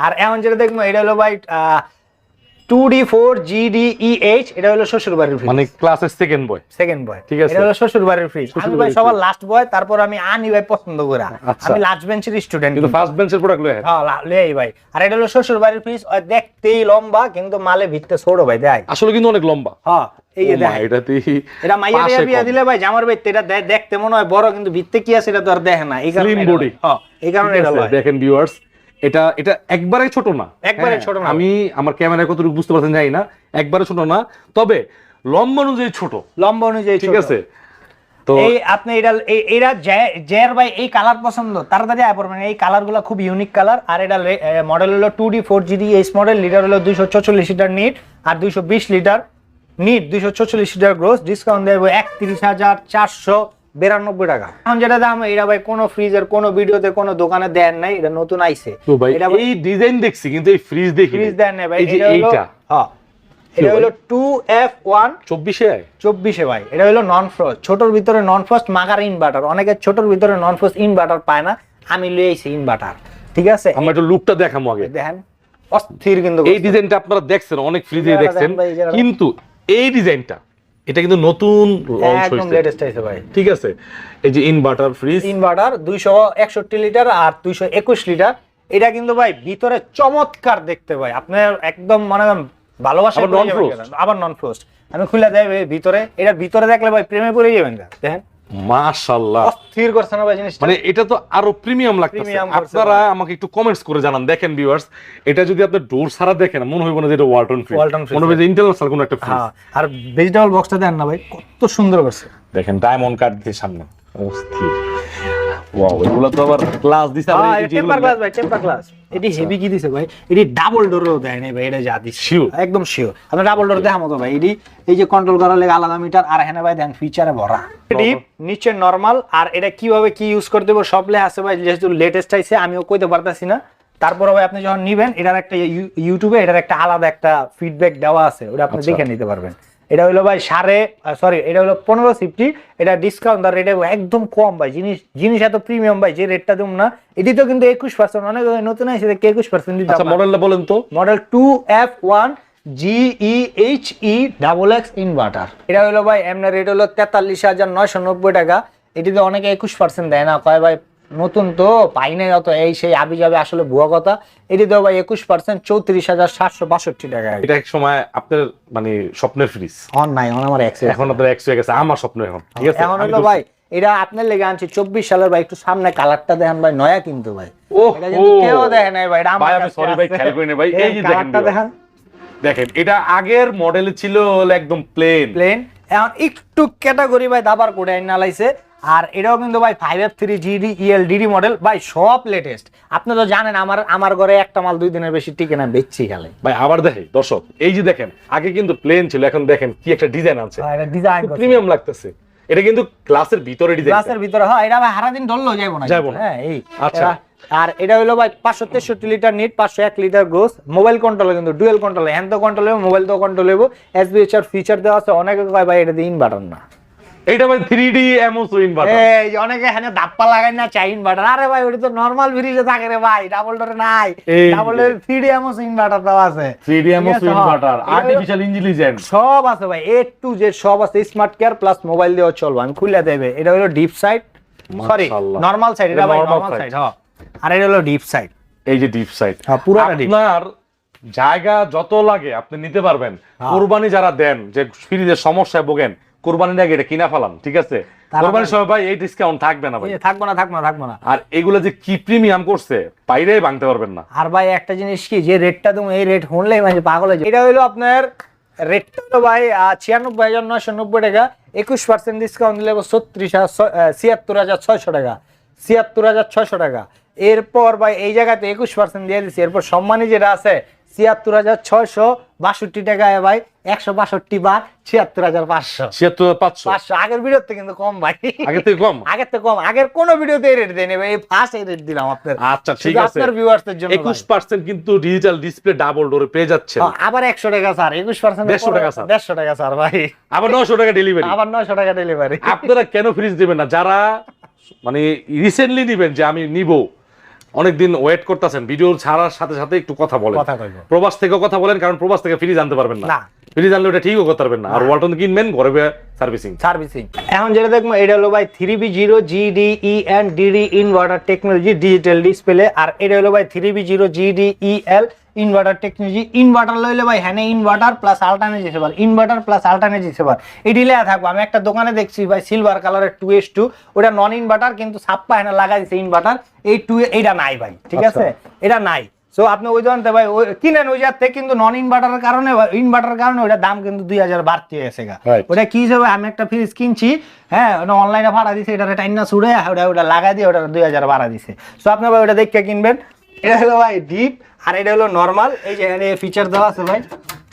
আর এখন যেটা দেখবো এটা হলো ভাই 2D4 GDEH, এটা হলো শ্বশুর বাড়ির ফ্রিজ, মানে ক্লাসের সেকেন্ড বয়, ঠিক আছে, এটা হলো শ্বশুর বাড়ির ফ্রিজ। আমি ভাই সবার লাস্ট বয়, তারপর আমি আনি ভাই পছন্দ করে। আমি লাস্ট বেঞ্চের স্টুডেন্ট, কিন্তু ফার্স্ট বেঞ্চের প্রোডাক্ট লয়। হ্যাঁ লই ভাই। আর এটা হলো শ্বশুর বাড়ির ফ্রিজ, দেখতেই লম্বা কিন্তু মালে ভিতরে ছোট ভাই, দেখ আসলে কিন্তু অনেক লম্বা। হ্যাঁ এই যে দেখ, এটা মাইয়া বিয়া দিলে ভাই জামার ভাই এটা দেখতে মনে হয় বড়, কিন্তু ভিতরে কি আছে এটা তো আর দেখে না, এই কারণে বডি। হ্যাঁ এই কারণে এটা লয়। দেখেন ভিউয়ার্স, এটা একবারে ছোট না, একবারে ছোট না। আমি আমার ক্যামেরায় কতটুকু বুঝতে পারছেন জানি না, একবারে ছোট না, তবে লম্বা অনুযায়ী ছোট, ঠিক আছে। তো এই আপনি এটা জের ভাই এই কালার পছন্দ, তাড়াতাড়ি আয় পড়বেন, এই কালারগুলো খুব ইউনিক কালার। আর এটা মডেল হলো 2D4 GDEH মডেল, লিটার হলো 244 লিটার নিট আর 220 litre net, 244 litre gross. Discount দেব 31,492 টাকা। এখন যেটা দাম, এটা ভাই কোনো ফ্রিজের কোনো ভিডিওতে কোনো দোকানে দেন নাই, এটা নতুন আইছে। এটা এই ডিজাইন দেখছি কিন্তু এই ফ্রিজ দেন নাই ভাই। এইটা হ্যাঁ, এটা হলো 2F1 24 ভাই। এটা হলো নন ফ্রস্ট, ছোটর ভিতরে নন ফ্রস্ট মাগার ইনভার্টার। অনেকে ছোটর ভিতরে নন ফ্রস্ট ইনভার্টার পায় না, আমি লই আইছি ইনভার্টার, ঠিক আছে। আমরা একটু লুকটা দেখামু আগে, দেখেন অস্থির। কিন্তু এই ডিজাইনটা আপনারা দেখছেন অনেক ফ্রিজে দেখছেন, কিন্তু এই ডিজাইনটা এটা কিন্তু নতুন একদম লেটেস্ট আইছে ভাই, ঠিক আছে। এই যে ইনভার্টার ফ্রিজ, ইনভার্টার 261 লিটার আর 221 লিটার। এটা কিন্তু ভাই ভিতরে চমৎকার দেখতে ভাই, আপনার একদম মানে ভালোবাসা। আবার নন ফ্রস্ট আমি খুলে দেয় ভিতরে, এটার ভিতরে দেখলে ভাই প্রেমে পড়ে যাবেন। দেখেন মাশাআল্লাহ অস্থির করছে না ভাই জিনিসটা, মানে এটা তো আরো প্রিমিয়াম লাগতেছে। আপনারা আমাকে একটু কমেন্টস করে জানান। দেখেন ভিউয়ার্স, এটা যদি আপনি ডোর ছাড়া দেখেন মনে হইব না যে এটা ওয়ালটন ফ্রিজ, মনে হবে যে ইন্টারন্যাশনাল কোন একটা ফ্রিজ। আর ভেজিটেবল বক্সটা দেন না ভাই, কত সুন্দর করছে। দেখেন ডায়মন্ড কাট দিয়ে সামনে, অস্থির। ওয়াও, এগুলো তো আবার গ্লাস দিছে। এই টেম্পার গ্লাস ভাই, টেম্পার গ্লাস। এটি হেভি কি দিছে ভাই, এটি ডাবল ডোরও দেয় নাই ভাই, এটা যা দিছে শিওর, একদম শিওর। আপনি ডাবল ডোর দেখামো তো ভাই, এটি এই যে কন্ট্রোল করার লাগি আলাদা মিটার, আর এখানে ভাই দেন ফিচারে ভরা। ডিপ নিচে নরমাল। আর এটা কিভাবে কি ইউজ করতে হবে সব লেখা আছে ভাই, যেহেতু লেটেস্ট আইছে আমিও কইতে পারতাছি না। তারপরে ভাই আপনি যখন নিবেন, এটার একটা ইউটিউবে এটার একটা আলাদা একটা ফিডব্যাক দেওয়া আছে, ওটা আপনি দেখে নিতে পারবেন। এটা হলো ভাই এটা হলো 1550। এটা ডিসকাউন্ট আর রেটে একদম কম ভাই, জিনিস এত প্রিমিয়াম ভাই, যে রেটটা দেব না। এটি তো কিন্তু 21%, অনেক নতুন আছে 21% দিতে। আচ্ছা মডেলটা বলেন তো। Model 2F1 GEHE XX inverter. এটা হলো ভাই এমনি রেট হলো 43,990 টাকা। এটিতে অনেকে 21% দেয় না, কয় ভাই নতুন তো পাই নাই অত, এই সেই আবি যাবে আসলে ভুয়া কথা। এটি দেবো ভাই 21%, 34,762 টাকা। এটা এক সময় আপনার মানে স্বপ্নের ফ্রিজ, নাই আমার এখন আপনার এক্স হয়ে গেছে, আমার স্বপ্ন এখন, ঠিক আছে। এখন হলো ভাই এটা আপনার লেগে আনছি 24 সালের ভাই, একটু সামনে কালারটা দেখেন ভাই, নয়া কিন্তু ভাই, এটা কিন্তু কেউ দেখে নাই ভাই, এটা আমার ভাই আমি সরি ভাই, খেয়াল করিনি ভাই। এই যে কালারটা দেখেন, দেখেন এটা আগের মডেল ছিল হলো একদম প্লেন, এখন একটু ক্যাটাগরি ভাই দাবার করে নালাইছে। আর এটাও কিন্তু ভাই 5F3 GD EL DD model ভাই, সব লেটেস্ট। আপনি তো জানেন আমার ঘরে একটা মাল 2 দিনের বেশি টিকে না, বেচছি খালি ভাই। আবার দেখেন দর্শক, এই যে দেখেন আগে কিন্তু প্লেন ছিল, এখন দেখেন কি একটা ডিজাইন আছে, এটা ডিজাইন প্রিমিয়াম লাগতেছে। এটা কিন্তু গ্লাসের ভিতরে ডিজাইন, গ্লাসের ভিতরে, হ্যাঁ এটা ভাই সারা দিন ধরলো যাবো না, হ্যাঁ এই আচ্ছা। আর এটা হলো ভাই 563 litre NEET, 501 litre gross, mobile control, কিন্তু ডুয়াল কন্ট্রোল, হ্যান্ড তো কন্ট্রোল হবে, মোবাইল তো কন্ট্রোল হবে, SBHR ফিচার দেওয়া আছে। অনেকে কয় ভাই এটা দিয়ে ইনভার্টার না, এইটা ভাই 3D এমওসি ইনভার্টার। এই অনেকে এখানে ধাপ্পা লাগাই না চাই ইনভার্টার, আরে ভাই ওটা তো নরমাল ফ্রিজে থাকে রে ভাই, ডাবল ডোরে নাই, ডাবল ডোরে 3D এমওসি ইনভার্টার দেওয়া আছে, 3D MOC inverter, artificial intelligence সব আছে ভাই, A to Z সব আছে, স্মার্ট কেয়ার প্লাস মোবাইল দিয়েও চলবে। আমি খুলে দেবে, এটা হলো deep side, sorry normal side, এটা ভাই নরমাল সাইড, হ্যাঁ, আর এটা হলো ডিপ সাইড। এই যে ডিপ সাইড, হ্যাঁ পুরোটা ডিপ। আপনার জায়গা যত লাগে আপনি নিতে পারবেন। কুরবানি যারা দেন, যে ফ্রিজের সমস্যায় ভোগেন, কুরবানির আগে এটা কিনা ফেলান, ঠিক আছে। কুরবানির সময় ভাই এই ডিসকাউন্ট থাকবে না ভাই, থাকবে না। আর এগুলো যে কি প্রিমিয়াম করছে, বাইরেই ভাঙতে পারবেন না। আর ভাই একটা জিনিস কি, যে রেটটা তুমি এই রেট শুনলেই মানে পাগল হয়ে যায়। এটা হলো আপনার রেটটা হলো ভাই 96,990 টাকা, 21% ডিসকাউন্ট দিলে 76,60600 টাকা, 76,600 টাকা। এরপর ভাই এই জায়গাতে 21% দিয়ে দিচ্ছি। এরপর সম্মানী যেটা আছে 76,662 টাকায় ভাই, 162 বার 76,500, 76,500। আগের ভিডিওতে কিন্তু কম ভাই, আগের থেকে কম, আগের কোন ভিডিওতে এই রেট দেয়নি ভাই, এই ফার্স্ট এই রেট দিলাম আপনার। আচ্ছা ঠিক আছে, আপনার ভিউয়ার্সদের জন্য 21% কিন্তু ডিজিটাল ডিসপ্লে ডাবল ডোরে পেয়ে যাচ্ছে। আবার 100 টাকা স্যার, 21% 150 টাকা স্যার, 150 টাকা স্যার ভাই, আবার 900 টাকা ডেলিভারি, আবার 900 টাকা ডেলিভারি। আপনারা কেন ফ্রিজ দিবেন না? যারা মানে রিসেন্টলি নিবেন, যে আমি নিব, অনেকদিন ওয়েট করতেছেন, ভিডিও ছাড়ার সাথে সাথে একটু কথা বলেন, প্রবাস থেকেও কথা বলেন, কারণ প্রবাস থেকে ফ্রিজ আনতে পারবেন না, ফ্রিজ আনলে ওটা ঠিকও করতে পারবেন না। আর ওয়ালটন কিনবেন, ঘরে সার্ভিসিং। এখন যেটা দেখবো এটা হলো ভাই 3B0 GDEN DD inverter technology digital display. আর এটা হলো ভাই 3B0 GDEL inverter technology. Inverter লইলে ভাই হ্যাঁ ইনভার্টার প্লাস আল্টারনেট হিসেবে, ইনভার্টার প্লাস আল্টারনেট হিসেবে এটি লেয়া থাকবো। আমি একটা দোকানে দেখছি ভাই সিলভার কালারের 2S2, ওটা নন ইনভার্টার, কিন্তু ছাপ্পা হ্যাঁ লাগাই দিচ্ছে ইনভার্টার, এই 2 এইটা নাই ভাই, ঠিক আছে, এটা নাই। সো আপনি ওই দোকানতে ভাই কিনেন ওই জায়গা থেকে, কিন্তু নন ইনভার্টারের কারণে, ইনভার্টারের কারণে ওটার দাম কিন্তু 2000 বাড়তি হয়েছে গা। ওটা কি হিসেবে, আমি একটা ফ্রিজ কিনছি, হ্যাঁ অনলাইনে ভাড়া দিছে, এটা টাইনা ছুড়ে ওটা লাগাই দিয়ে ওটা 2000 ভাড়া দিছে। সো আপনি ভাই ওটা দেখে কিনবেন। এটা হলো ভাই ডিপ, আর এটা হলো নরমাল, এই যে এখানে ফিচার দেওয়া আছে ভাই,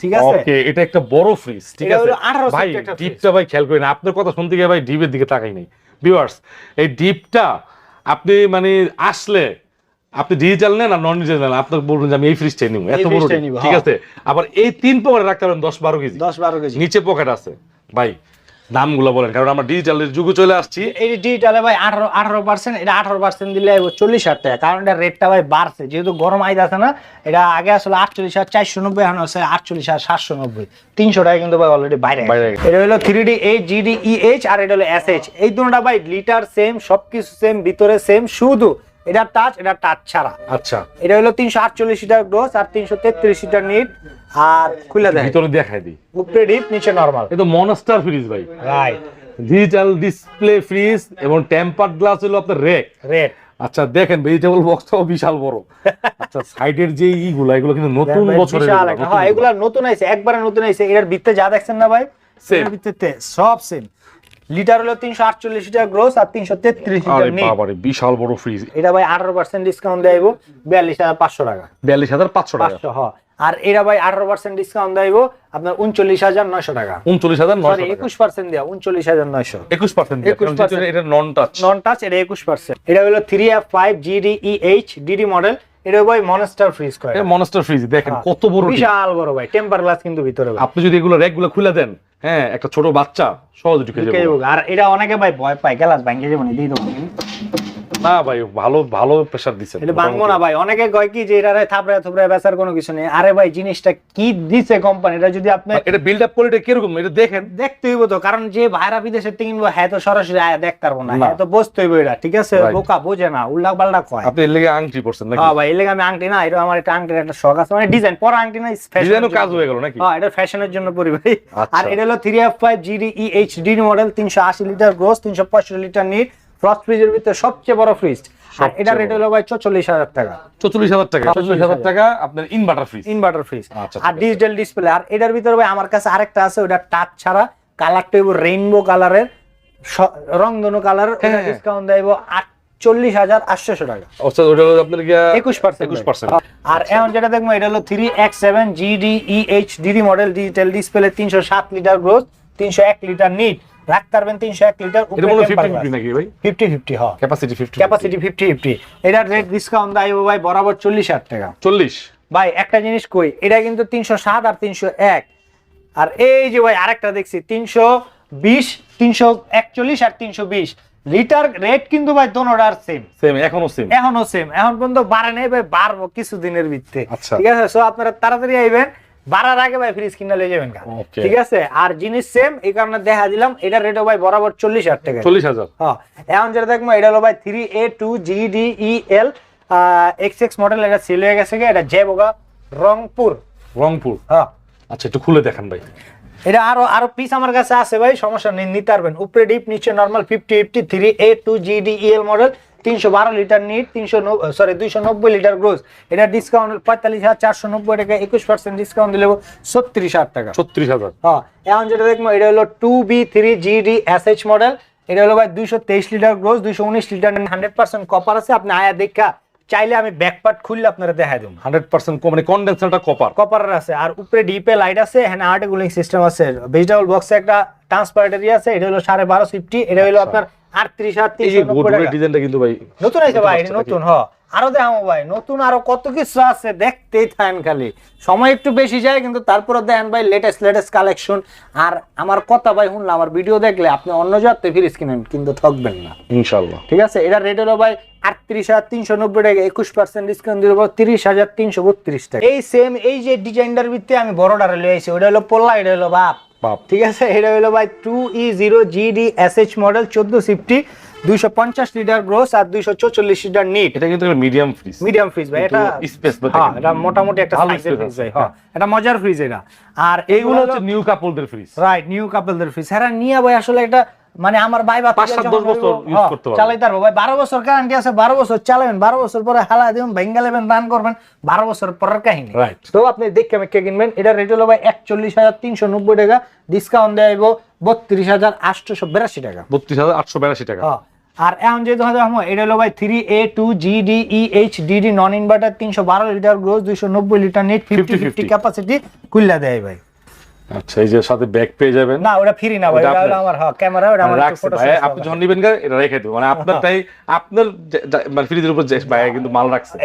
ঠিক আছে। ওকে, এটা একটা বড় ফ্রিজ, ঠিক আছে ভাই। ডিপটা ভাই খেয়াল করেন, আপনার কথা শুনতে গিয়ে ভাই ডিপের দিকে তাকাই নাই ভিউয়ার্স। এই ডিপটা আপনি মানে আসলে আপনি ডিজিটাল নেন আর নন ডিজিটাল নেন, আপনার বলবেন যে আমি এই ফ্রিজটাই নিব, এত বড়, ঠিক আছে। আবার এই 3 পকেটে রাখতে পারেন 10-12 কেজি, নিচে পকেট আছে ভাই। দামগুলো বলেন, কারণ আমরা ডিজিটালের যুগে চলে আসছি। এই ডিজিটালে ভাই 18%, এটা 18% দিলে 40,000 টাকা, কারণ এটা রেটটা ভাই বাড়ছে, যেহেতু গরম আইতে আছে না। এটা আগে আসলে 48,490, এখন আছে 48,790, 300 টাকা কিন্তু ভাই অলরেডি বাইরে। এটা হলো 3D8 GDEH, আর এটা হলো SH। এই দুটোটা ভাই লিটার সেম, সবকিছু সেম, ভিতরে সেম, শুধু এটা টাচ ছাড়া। আচ্ছা, এটা হলো 348 লিটার গ্রোস আর 333 লিটার নিট। আর খুলে দেখ, ভিতরে দেখাই দিই, উপরে ডিপ, নিচে নরমাল। এটা মনস্টার ফ্রিজ ভাই, রাইট। ডিজিটাল ডিসপ্লে ফ্রিজ এবং টেম্পারড গ্লাস হলো আপনার রেড। আচ্ছা দেখেন, ভেজিটেবল বক্সটাও বিশাল বড়। আচ্ছা সাইডের যে এগুলো কিন্তু নতুন বছরের, হ্যাঁ এগুলা নতুন আইছে, একবারে নতুন আইছে। এর ভিতরে যা দেখছেন না ভাই, এর ভিতরে সব সেম। লিটার হলো 348 লিটার গ্রোস আর 333 লিটার নিট। বাবারে বিশাল বড় ফ্রিজ। এটা ভাই 18% ডিসকাউন্ট দেব, 42,500 টাকা, 42,500 টাকা। হ্যাঁ, আর এরা ভাই 18% ডিসকাউন্ট দেব আপনার 39,900 টাকা। 39,900 টাকা, 21% দেয়া 39,900। 21% এটা নন টাচ, এটা 21%। এটা হলো 3F5 GDEH DD মডেল। এটা ভাই মনস্টার ফ্রিজ কয়, এই মনস্টার ফ্রিজ দেখেন কত বড়, বিশাল বড় ভাই, টেম্পার গ্লাস কিন্তু ভিতরে। আপনি যদি এগুলো র‍্যাকগুলো খুলে দেন, হ্যাঁ একটা ছোট বাচ্চা সহজে ঢুকে যাবে। আর এটা অনেকে ভাই ভয় পায়, গ্লাস ভাঙে যাবে না, দিয়ে দেব। না ভাই ভালো ভালো প্রেসার দিছেন, এটা ভাঙবো না ভাই। অনেকে কয় কি যে এটা থাপড়া থুপড়া বেচার কোনো কিছু নেই। আরে ভাই জিনিসটা কি দিছে কোম্পানি, এটা যদি আপনি এটা বিল্ড আপ কোয়ালিটি কিরকম এটা দেখেন, দেখতে হইব তো, কারণ যে ভাইরা বিদেশের থেকে কিনবো হ্যাঁ তো সরাসরি আয়া দেখতে পারবো না, হ্যাঁ তো বসতে হইব এটা, ঠিক আছে? বোকা বোঝে না, উল্টা পাল্টা কয়। আপনি এর লেগে আংটি পরছেন নাকি? হ্যাঁ ভাই, এর লেগে আমি আংটি না, এটা আমার একটা আংটির একটা শখ আছে, মানে ডিজাইন পরা আংটি না, ডিজাইনও কাজ হয়ে গেল নাকি? হ্যাঁ, এটা ফ্যাশনের জন্য পরি ভাই। আর এটা হলো 3F5 GD EHD model, 380 litre gross, 365 litre NEET, frost ফ্রিজের ভিতরে সবচেয়ে বড় ফ্রিজ। আর এটা রেট হলো ভাই 44,000 টাকা। 44,000 টাকা, 44,000 টাকা আপনার ইনভার্টার ফ্রিজ। ইনভার্টার ফ্রিজ আর ডিজিটাল ডিসপ্লে। আর এটার ভিতরে ভাই আমার কাছে আরেকটা আছে, ওটা টাচ ছাড়া, কালারটা হইব রেইনবো কালারের, রংধনু কালার, ওটা ডিসকাউন্ট দেব 48,800 টাকা। আচ্ছা, ওটা হলো আপনার কি 21%। আর এখন যেটা দেখবো এটা হলো 3X7 GD EHD model, digital display, 307 litre gross, 301 litre NEET, রাখতে পারবেন 301 লিটার। এটা হলো 50-50 নাকি ভাই? 50-50 হ্যাঁ, ক্যাপাসিটি 50, ক্যাপাসিটি 50-50। এটার রেট ডিসকাউন্ট দেব ভাই বরাবর 40,000 টাকা। 40 ভাই একটা জিনিস কই, এটা কিন্তু 307 আর 301। আর এই যে ভাই আরেকটা দেখছি 320, 341 আর 320 লিটার রেট কিন্তু ভাই দোনোটার সেম সেম, এখনো সেম, এখন পর্যন্ত বাড়ে নাই ভাই, বাড়বো কিছুদিনের ভিতরে, আচ্ছা ঠিক আছে? সো আপনারা তাড়াতাড়ি আইবেন, বাড়ার আগে ভাই ফ্রিজ কিনে লয়ে যাবেন, ঠিক আছে? আর জিনিস সেম, এই কারণে দেখা দিলাম এটার রেট ভাই বরাবর 40,000 টাকা। 40,000। হ্যাঁ, এখন যেটা দেখবো এটা হলো ভাই 3A2 GDEL XX মডেল, এটা সেল হয়ে গেছে, এটা জেবোগা রংপুর। হ্যাঁ, আচ্ছা একটু খুলে দেখেন ভাই। এটা আরো পিস আমার কাছে আছে ভাই, সমস্যা নেই, নিতে পারবেন। উপরে ডিপ, নিচে normal, 50-50, 3A2 GDEL model, 312 litre NEET, 290 litre gross. এটা ডিসকাউন্ট 45,490 টাকা, 21% ডিসকাউন্ট দিলে 36,000 টাকা। 36,000। হ্যাঁ, এখন যেটা দেখবো এটা হলো 2B3 GDSH মডেল, এটা হলো ভাই 223 লিটার গ্রোস, 219 লিটার, 100% কপার আছে। আপনি আয়া দেখা চাইলে আমি ব্যাকপার্ট খুললে আপনারা দেখাই দেব। 100% মানে কনডেন্সারটা কপারের আছে। আর উপরে ডিপে লাইট আছে, এখানে আর্ট কুলিং সিস্টেম আছে, ভেজিটেবল বক্সে একটা ট্রান্সপারেন্ট এরিয়া আছে। এটা হলো 1250 50, এটা হলো আপনার 38,390 টাকা। ডিজাইনটা কিন্তু ভাই নতুন আছে ভাই, নতুন। হ্যাঁ, আরো দেখাবো ভাই, নতুন আরো কত কিছু আছে, দেখতেই থাকেন খালি। সময় একটু বেশি যায়, কিন্তু তারপরে দেখেন ভাই লেটেস্ট কালেকশন। আর আমার কথা ভাই শুনলে, আমার ভিডিও দেখলে আপনি অন্য জায়গাতে ফ্রিজ কিনেন, কিন্তু ঠকবেন না ইনশাআল্লাহ, ঠিক আছে? এটা রেট হলো ভাই 38,390 টাকা, 21% ডিসকাউন্ট দিব 30,332 টাকা। এই সেম এই যে ডিজাইনটার ভিত্তিতে আমি বড়টারে লয়ে আইছি, ওটা হলো পোল্লা, এটা হলো বাপ, ঠিক আছে? এটা হলো ভাই 2E0 GDSH model, 1450, 250 litre gross আর 244 লিটার নিট। এটা কিন্তু মিডিয়াম ফ্রিজ ভাই, এটা স্পেস বলতে হ্যাঁ, এটা মোটামুটি একটা সাইজের ফ্রিজ ভাই। হ্যাঁ, এটা মজার ফ্রিজ এটা। আর এইগুলো হচ্ছে নিউ কাপলদের ফ্রিজ, রাইট, নিউ কাপলদের ফ্রিজ। এরা নিয়ে ভাই আসলে এটা মানে আমার ভাই বা 5-10 বছর ইউজ করতে পারবে, চালাইতে পারবো ভাই। 12 বছর গ্যারান্টি আছে, 12 বছর চালাবেন, 12 বছর পরে হালা দিবেন, ভেঙে নেবেন, রান করবেন, 12 বছর পরের কাহিনী। রাইট, তো আপনি দেখে মেখে কিনবেন। এটা রেট হলো ভাই 41,390 টাকা, ডিসকাউন্ট দেওয়া হইব 32,882 টাকা। 32,882 টাকা। আর এখন যেহেতু এটা হলো ভাই 3A2 GDEHD non inverter, 312 litre gross, 290 litre net, 50-50 capacity, কুইল্লা দেয় ভাই। আচ্ছা, এই যে সাথে ব্যাগ পেয়ে যাবেন। না, ওটা ফ্রি না ভাই, ওটা হলো আমার ক্যামেরা, ওটা আমার ফটো ভাই। আপনি যখন নেবেন এটা রেখে দেব, মানে আপনারটাই আপনার মানে ফ্রিজের উপর যে ভাই কিন্তু মাল রাখছে,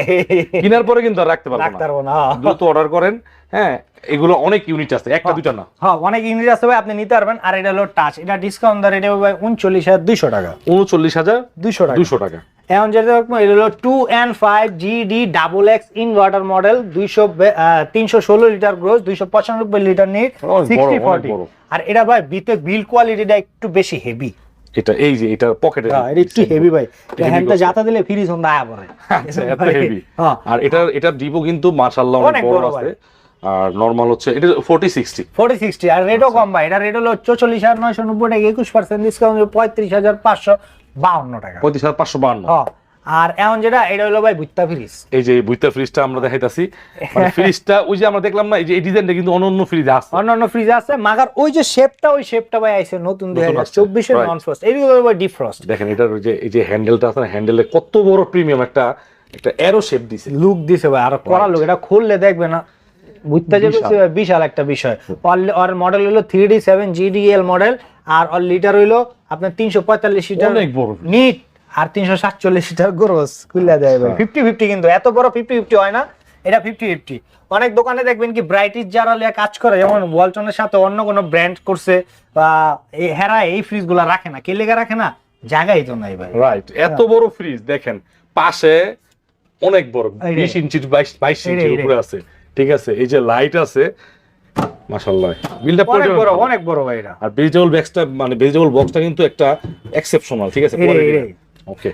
কেনার পরে কিন্তু আর রাখতে পারবো না। দ্রুত অর্ডার করেন। হ্যাঁ, এগুলো অনেক ইউনিট আছে, একটা দুটো না। হ্যাঁ, অনেক ইউনিট আছে ভাই, আপনি নিতে পারবেন। আর এটা হলো টাচ, এটা ডিসকাউন্ট দর, এটা ভাই 39,200 টাকা। 39,200 টাকা। এখন যেটা এটা হলো 2N5 GD XX inverter model, 316 litre gross, 295 litre NEET, 60-40। আর এটা ভাই বিল্ড কোয়ালিটিটা একটু বেশি হেভি। এটা এই যে এটা পকেটে, এটা একটু হেভি ভাই, হ্যান্ডটা জাতা দিলে ফ্রিজ হন্দা আয়া পড়ে। আচ্ছা, এত হেভি। আর এটা ডিপো কিন্তু মাশাআল্লাহ অনেক বড় আছে। আর নরমাল হচ্ছে এটা 40-60। আর রেটও কম ভাই, এটা রেট হলো 44,990 টাকা, 21% ডিসকাউন্ট 35,552 টাকা। 35,552। হ্যাঁ, আর এখন যেটা এটা হলো ভাই বুইত্তা ফ্রিজ। এই যে বুইত্তা ফ্রিজটা আমরা দেখাইতাছি, মানে ফ্রিজটা ওই যে আমরা দেখলাম না, এই যে এই ডিজাইনটা কিন্তু অন্য ফ্রিজে আছে, মাগার ওই যে শেপটা ভাই আইছে নতুন 2024 এর নন ফ্রস্ট, এইগুলো ভাই ডিপ ফ্রস্ট। দেখেন এটার এই যে হ্যান্ডেলটা আছে, হ্যান্ডেলে কত বড় প্রিমিয়াম একটা অ্যারো শেপ দিছে, লুক দিছে ভাই, আর করা লুক। এটা খুললে দেখবে না বুইত্তা যে বিশাল একটা বিষয়। আর মডেল হলো 3D7 GDL মডেল, আর অল লিটার হইলো আপনার 345 লিটার, অনেক বড় নিট, আর 347 লিটার গ্রোস, খুলে দেয় ভাই। 50-50 কিন্তু এত বড় 50-50 হয় না, এটা 50-50। অনেক দোকানে দেখবেন কি ব্রাইটিশ যারা কাজ করে, যেমন ওয়ালটনের সাথে অন্য কোনো ব্র্যান্ড করছে, বা হেরা এই ফ্রিজগুলো রাখে না। কে লেগে রাখে না? জায়গাই তো নাই ভাই। রাইট, এত বড় ফ্রিজ দেখেন, পাশে অনেক বড় 20 ইঞ্চি 22 ইঞ্চির উপরে আছে, ঠিক আছে। এই যে লাইট আছে, মাশাআল্লাহ বিলটা অনেক বড়, অনেক বড় ভাই এটা। আর ভেজিটেবল বক্সটা, মানে ভেজিটেবল বক্সটা কিন্তু একটা এক্সেপশনাল, ঠিক আছে। ওকে,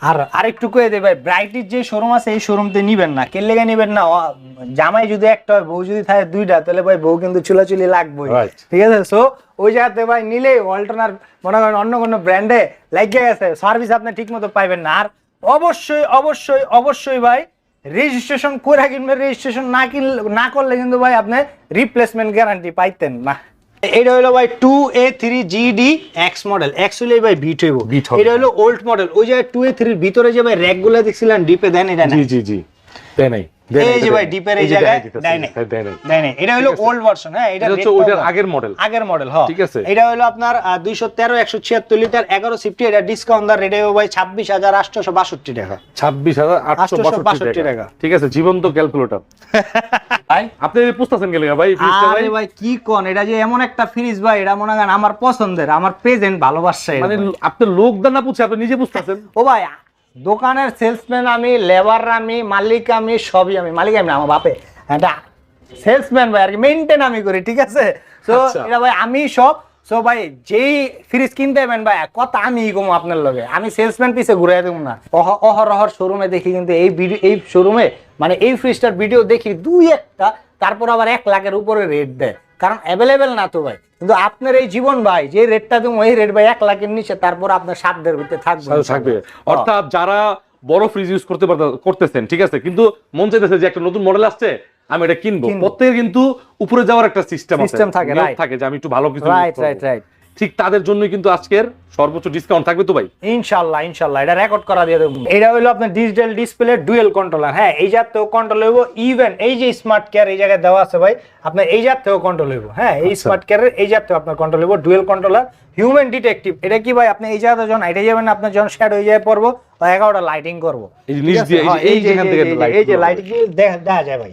আর আরেকটু কয়ে দে ভাই, ব্রাইটির যে শোরুম আছে এই শোরুমতে নিবেন না। কে লেগে নিবেন না? জামাই যদি একটা হয়, বউ যদি থাকে দুইটা, তাহলে ভাই বউ কিন্তু চুলাচুলি লাগবে, ঠিক আছে। সো ওই জায়গাতে ভাই নিলে ওয়ালটন আর মনে করেন অন্য কোনো ব্র্যান্ডে লাগিয়ে গেছে, সার্ভিস আপনি ঠিক মতো পাইবেন না। আর অবশ্যই অবশ্যই অবশ্যই ভাই রেজিস্ট্রেশন করে কিনবেন। রেজিস্ট্রেশন না করলে কিন্তু ভাই আপনি রিপ্লেসমেন্ট গ্যারান্টি পাইতেন না। এটা হলো ভাই 2A3GD X মডেল, অ্যাকচুয়ালি ভাই বিট হইব। এটা হলো ওল্ড মডেল। ওই যে 2A3 এর ভিতরে যে ভাই র‍্যাক গুলো দেখছিলেন ডিপে দেন, এটা না। জি জি দেয় নাই, এই যে ভাই ডিপের এই জায়গায় দেয় নাই। এটা হলো ওল্ড ভার্সন। হ্যাঁ, এটা হচ্ছে ওটার আগের মডেল, হ্যাঁ, ঠিক আছে। এটা হলো আপনার 213 176 লিটার 11 সিফটি। এটা ডিসকাউন্ট দর রেট ভাই 26,862 টাকা। 26,862 টাকা, ঠিক আছে। জীবন্ত ক্যালকুলেটর। ভাই আপনি পুছতাছেন গেলে ভাই ফ্রিজটা ভাই? আরে ভাই কি কোন, এটা যে এমন একটা ফ্রিজ ভাই, এটা মনে করেন আমার পছন্দের, আমার প্রেজেন্ট ভালোবাসা। মানে আপনি লোকদান না পুছে, আপনি নিজে বুঝতাছেন? ও ভাই, দোকানের সেলসম্যান আমি, লেবার আমি, মালিক আমি, সবই আমি। মালিক আমি না, আমার বাপে এটা সেলসম্যান ভাই, আর কি মেইনটেইন আমি করি, ঠিক আছে। সো এটা ভাই আমি সব। সো ভাই যেই ফ্রিজ কিনতে যাবেন ভাই, কথা আমি কমো আপনার লগে, আমি সেলসম্যান পিছে ঘুরাই দেব না। অহরহর শোরুমে দেখি কিন্তু এই শোরুমে মানে এই ফ্রিজটার ভিডিও দেখি দুই একটা, তারপর আবার 1 লাখের উপরে রেট দেয়, কারণ অ্যাভেলেবেল না তো ভাই। কিন্তু আপনার এই জীবন ভাই, যে রেটটা দেবো এই রেট ভাই 1 লাখের নিচে, তারপর আপনার সাধ্যের ভিতরে থাকবে। অর্থাৎ যারা বড় ফ্রিজ ইউজ করতেছেন, ঠিক আছে, কিন্তু মন চাইতেছে যে একটা নতুন মডেল আসছে আমি এটা কিনবো, প্রত্যেকের কিন্তু উপরে যাওয়ার একটা সিস্টেম থাকে যে আমি একটু ভালো কিছু, রাইট। ঠিক তাদের জন্যই কিন্তু আজকের সর্বোচ্চ ডিসকাউন্ট থাকবে তো ভাই, ইনশাআল্লাহ। এটা রেকর্ড করা দিয়ে দেব। এটা হলো আপনার ডিজিটাল ডিসপ্লে ডুয়াল কন্ট্রোলার। হ্যাঁ, এই জাতীয় কন্ট্রোল হইব। ইভেন এই যে স্মার্ট কেয়ার এই জায়গায় দেওয়া আছে ভাই, আপনার এই জাতীয় কন্ট্রোল হইব। হ্যাঁ, এই স্মার্ট কেয়ারের এই জাতীয় আপনার কন্ট্রোল হইব, ডুয়াল কন্ট্রোলার হিউম্যান ডিটেকটিভ। এটা কি ভাই, আপনি এই জায়গাতে যখন এটা যাবেন, আপনার যখন শ্যাডো হয়ে যায় পড়বো, 11টা লাইটিং করবো, এই যে লাইটিং দেখা যায় ভাই,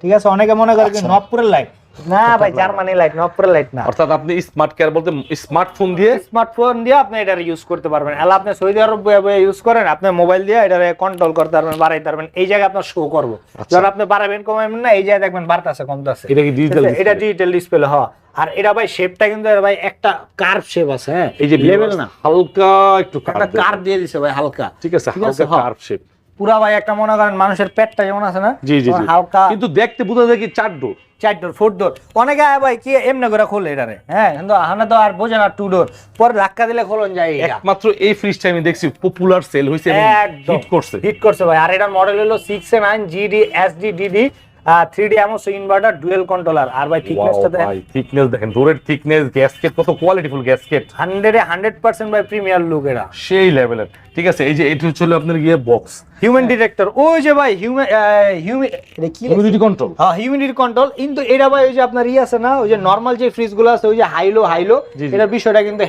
ঠিক আছে। অনেকে মনে করে কি নবপুরের লাইট, না ভাই, জার্মানি লাইট, নবপুরের লাইট না। অর্থাৎ আপনি স্মার্ট কেয়ার বলতে স্মার্টফোন দিয়ে আপনি এটা ইউজ করতে পারবেন। এলা আপনি সৌদি আরব ইউজ করেন, আপনি মোবাইল দিয়ে এটা কন্ট্রোল করতে পারবেন, বাড়াইতে পারবেন। এই জায়গায় আপনার শো করবো, যখন আপনি বাড়াবেন কমাবেন না, এই জায়গায় দেখবেন বাড়তাছে কমতাছে। এটা কি ডিজিটাল? এটা ডিজিটাল ডিসপ্লে। হ্যাঁ, আর এটা ভাই শেপটা কিন্তু ভাই একটা কার্ভ শেপ আছে। হ্যাঁ, এই যে লেভেল না, হালকা একটু একটা কার্ভ দিয়ে দিছে ভাই, হালকা, ঠিক আছে, হালকা কার্ভ শেপ। পুরা ভাই একটা মনে করেন মানুষের পেটটা যেমন আছে না, জি হালকা, কিন্তু দেখতে বোঝা যায় কি 4 ডোর 4 ডোর। অনেকে ভাই কি এমনি করে খোলে এটারে। হ্যাঁ, কিন্তু হানা তো আর বোঝে না 2 ডোর, পরে ধাক্কা দিলে খোলন যায়। একমাত্র এই ফ্রিজটা আমি দেখছি পপুলার সেল হইছে এবং হিট করছে ভাই। আর এটার মডেল হলো 6A9GD SDDD 3D AMOS inverter dual controller. আর ভাই থিকনেসটা দেখেন, ভাই থিকনেস দেখেন, ডোরের থিকনেস, গ্যাসকেট কত কোয়ালিটিফুল গ্যাসকেট, 100% ভাই প্রিমিয়ার লুক এটা, সেই লেভেলের, ঠিক আছে। এই যে এটা হচ্ছে আপনার গিয়ে বক্স হিউম্যান ডিটেক্টর। ওই যে ভাই হিউমিডিটি কন্ট্রোল। হ্যাঁ, হিউমিডিটি কন্ট্রোল। কিন্তু এটা ভাই ওই যে আপনার আছে না, ওই যে নরমাল যে ফ্রিজ গুলো আছে, ওই যে হাইলো এটা বিষয়টা কিন্তু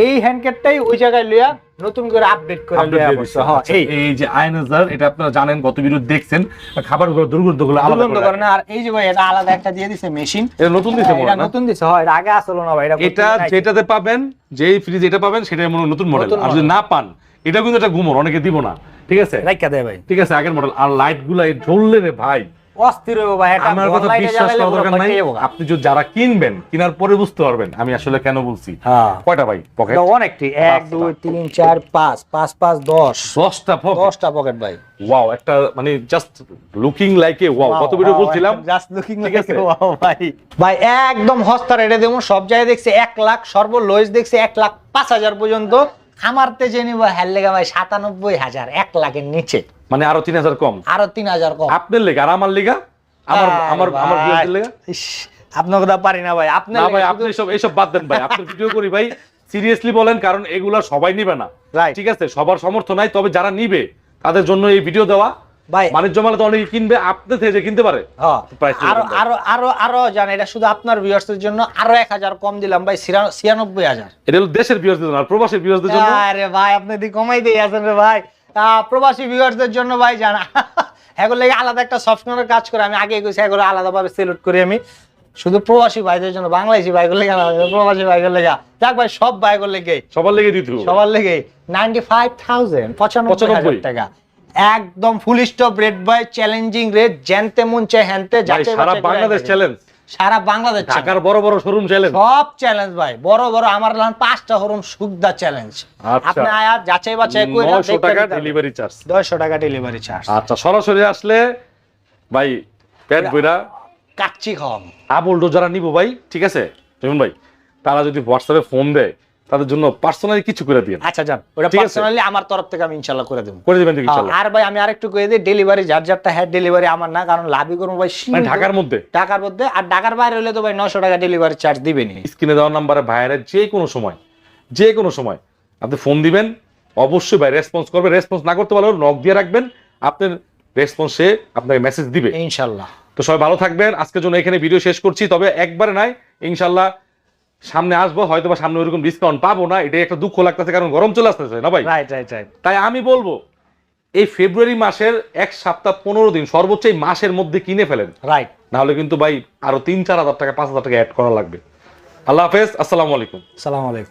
এই হ্যান্ডকেটটাই ওই জায়গায় লইয়া নতুন করে আপডেট করে দেয়া হচ্ছে। হ্যাঁ, এই যে আয়নাজার, এটা আপনারা জানেন, গত ভিডিও দেখছেন, খাবারগুলো দুর্গন্ধগুলো আলাদা করে না। আর এই যে ভাই এটা আলাদা একটা দিয়ে দিছে মেশিন, এটা নতুন দিছে মনে না? এটা নতুন দিছে। হয়, এটা আগে আসলো না ভাই। এটা যেটাতে পাবেন, যেই ফ্রিজ এটা পাবেন, সেটাই নতুন মডেল। আর যদি না পান, এটা কিন্তু একটা গুমর, অনেকে দিব না, ঠিক আছে, রাইখা দেয় ভাই, ঠিক আছে, আগের মডেল। আর লাইট গুলা জ্বললে রে ভাই অস্থির হইবো ভাই। এটা আমার কথা বিশ্বাস করার দরকার নাই, আপনি যদি যারা কিনবেন, কেনার পরে বুঝতে পারবেন আমি আসলে কেন বলছি। কয়টা ভাই পকেট? অনেকটি, 1 2 3 4 5 5 5 10 10টা পকেট ভাই। ওয়াও, একটা মানে just looking like a wow. কত ভিডিও বলছিলাম, just looking like a wow ভাই একদম সস্তা রেটে দেবো। সব জায়গায় দেখছি 1 লাখ, সর্বলোয়েস্ট দেখছি 1,05,000 পর্যন্ত। আমারতে যে নিব হেললেগা ভাই 97,000, 1 লাখের নিচে, মানে আরো 3,000 কম, আরো 3,000 কম। আপনার লেগা আর আমার লেগা, আমার ভিউয়ারদের লেগা। আপনার কথা পারি না ভাই, আপনি না ভাই, আপনি এইসব বাদ দেন ভাই, আপনি ভিডিও করি ভাই, সিরিয়াসলি বলেন, কারণ এগুলা সবাই নিবে না, ঠিক আছে, সবার সামর্থ্য নাই, তবে যারা নিবে তাদের জন্য এই ভিডিও দেওয়া। ভাই বাণিজ্য মালে তো অনেকে কিনবে, আপনি থেকে যে কিনতে পারে। আরো জানেন, এটা শুধু আপনার ভিউয়ার্সদের জন্য আরো 1,000 কম দিলাম ভাই, 96,000। এটা হলো দেশের ভিউয়ারদের জন্য, আর প্রবাসী ভিউয়ারদের জন্য। আরে ভাই আপনি দি কমাই দিয়ে আছেন রে ভাই। প্রবাসী ভিউয়ারদের জন্য ভাই জানা এগুলো আলাদা একটা সফটওয়্যারের কাজ করে, আমি আগে কইছি, এগুলো আলাদাভাবে সিলেক্ট করি আমি। শুধু প্রবাসী ভাইদের জন্য, বাংলাদেশি ভাইগুলো লেগে না, প্রবাসী ভাইগুলো লেগে। যাক ভাই, সব ভাইগুলো লেগে, সবার লেগে দিত, সবার লেগে 95,000 95,000 টাকা একদম ফুল স্টপ রেট ভাই, চ্যালেঞ্জিং রেট, জানতে মন চায় হ্যান্তে যাচ্ছে। সারা বাংলাদেশ চ্যালেঞ্জ, সারা বাংলাদেশ, ঢাকার বড় বড় শোরুম চ্যালেঞ্জ, সব চ্যালেঞ্জ ভাই, বড় বড় আমার লান 5টা শোরুম সুগদা চ্যালেঞ্জ। আপনি আয়া যাচাই বাছাই করে 900 টাকা ডেলিভারি চার্জ, 900 টাকা ডেলিভারি চার্জ। আচ্ছা, সরাসরি আসলে ভাই পেট বইরা কাচ্চি খাওয়াম। আবল ডো যারা নিবো ভাই, ঠিক আছে যেমন ভাই, তারা যদি হোয়াটসঅ্যাপে ফোন দেয় তাদের জন্য পার্সোনালি কিছু করে দিন। আচ্ছা যান, ওটা পার্সোনালি আমার তরফ থেকে আমি ইনশাআল্লাহ করে দেব, করে দিবেন ইনশাআল্লাহ। আর ভাই আমি আরেকটু কই দিই, ডেলিভারি যার যারটা হেড ডেলিভারি আমার না, কারণ লাভই করব ভাই মানে ঢাকার মধ্যে, ঢাকার মধ্যে। আর ঢাকার বাইরে হলে তো ভাই 900 টাকা ডেলিভারি চার্জ দিবেনই। স্ক্রিনে দেওয়া নম্বরে ভাইয়েরা যে কোনো সময় আপনি ফোন দিবেন, অবশ্যই ভাই রেসপন্স করবে। রেসপন্স না করতে পারলেও নক দিয়ে রাখবেন, আপনার রেসপন্সে আপনাকে মেসেজ দিবে ইনশাআল্লাহ। তো সবাই ভালো থাকবেন, আজকের জন্য এখানে ভিডিও শেষ করছি। তবে একবারে নাই, ইনশাআল্লাহ সামনে আসবো, হয়তো বা সামনে ওরকম ডিসকাউন্ট পাবো না, এটাই একটা দুঃখ লাগতেছে, কারণ গরম চলে আসতেছে না ভাই। Right right right. তাই আমি বলবো এই ফেব্রুয়ারি মাসের 1 সপ্তাহ 15 দিন সর্বোচ্চ এই মাসের মধ্যে কিনে ফেলেন, রাইট, নাহলে কিন্তু ভাই আরো 3-4 হাজার টাকা 5,000 টাকা অ্যাড করা লাগবে। আল্লাহ হাফেজ, আসসালামু আলাইকুম। আসসালামু আলাইকুম।